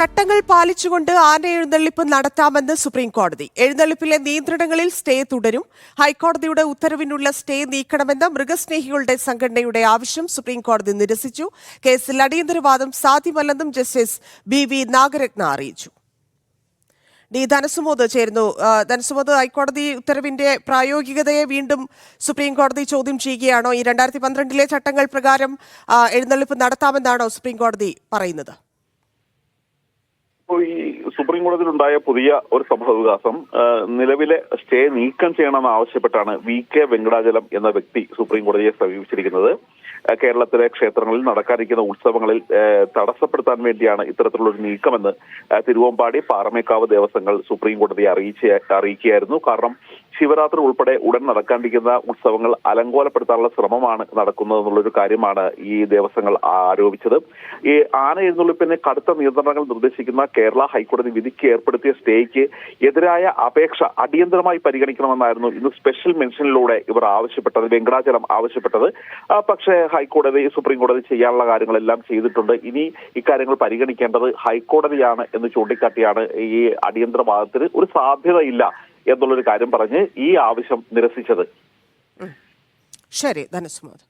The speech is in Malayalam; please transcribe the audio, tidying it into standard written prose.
ചട്ടങ്ങൾ പാലിച്ചുകൊണ്ട് ആന എഴുന്നള്ളിപ്പ് നടത്താമെന്ന് സുപ്രീം കോടതി. എഴുന്നള്ളിപ്പിലെ നിയന്ത്രണങ്ങളിൽ സ്റ്റേ തുടരും. ഹൈക്കോടതിയുടെ ഉത്തരവിനുള്ള സ്റ്റേ നീക്കണമെന്ന മൃഗസ്നേഹികളുടെ സംഘടനയുടെ ആവശ്യം സുപ്രീം കോടതി നിരസിച്ചു. കേസിൽ അടിയന്തരവാദം സാധ്യമല്ലെന്നും ജസ്റ്റിസ് ബി നാഗരത്ന അറിയിച്ചു. ധനസുമോദ് ചേരുന്നു. ധനസുമോദ്, ഹൈക്കോടതി ഉത്തരവിന്റെ പ്രായോഗികതയെ വീണ്ടും സുപ്രീം കോടതി ചോദ്യം ചെയ്യുകയാണോ? ഈ 2012 ചട്ടങ്ങൾ പ്രകാരം എഴുന്നള്ളിപ്പ് നടത്താമെന്നാണോ സുപ്രീം കോടതി പറയുന്നത്? ഈ സുപ്രീം കോടതിയിലുണ്ടായ പുതിയ ഒരു സംഭവവികാസം നിലവിലെ സ്റ്റേ നീക്കം ചെയ്യണമെന്ന് ആവശ്യപ്പെട്ടാണ് VK വെങ്കടാചലം എന്ന വ്യക്തി സുപ്രീം കോടതിയെ സമീപിച്ചിരിക്കുന്നത്. കേരളത്തിലെ ക്ഷേത്രങ്ങളിൽ നടക്കാനിരിക്കുന്ന ഉത്സവങ്ങളിൽ തടസ്സപ്പെടുത്താൻ വേണ്ടിയാണ് ഇത്തരത്തിലുള്ള ഒരു നീക്കമെന്ന് തിരുവമ്പാടി പാറമേക്കാവ് ദേവസ്വങ്ങൾ സുപ്രീം കോടതിയെ അറിയിക്കുകയായിരുന്നു. കാരണം ശിവരാത്രി ഉൾപ്പെടെ ഉടൻ നടക്കാനിരിക്കുന്ന ഉത്സവങ്ങൾ അലങ്കോലപ്പെടുത്താനുള്ള ശ്രമമാണ് നടക്കുന്നതെന്നുള്ളൊരു കാര്യമാണ് ഈ ദേവസ്വങ്ങൾ ആരോപിച്ചത്. ഈ ആന എഴുന്നള്ളിപ്പിന് കടുത്ത നിയന്ത്രണങ്ങൾ നിർദ്ദേശിക്കുന്ന കേരള ഹൈക്കോടതി വിധിക്ക് ഏർപ്പെടുത്തിയ സ്റ്റേക്ക് എതിരായ അപേക്ഷ അടിയന്തരമായി പരിഗണിക്കണമെന്നായിരുന്നു ഇന്ന് സ്പെഷ്യൽ മെൻഷനിലൂടെ ഇവർ ആവശ്യപ്പെട്ടത്, വെങ്കടാചലം ആവശ്യപ്പെട്ടത്. പക്ഷേ ഹൈക്കോടതി സുപ്രീം കോടതി ചെയ്യാനുള്ള കാര്യങ്ങളെല്ലാം ചെയ്തിട്ടുണ്ട്. ഇനി ഇക്കാര്യങ്ങൾ പരിഗണിക്കേണ്ടത് ഹൈക്കോടതിയാണ് എന്ന് ചൂണ്ടിക്കാട്ടിയാണ് ഈ അടിയന്തര വാദത്തിന് ഒരു സാധ്യതയില്ല എന്നുള്ളൊരു കാര്യം പറഞ്ഞ് ഈ ആവശ്യം നിരസിച്ചത്. ശരി, ധനസുമോദ്.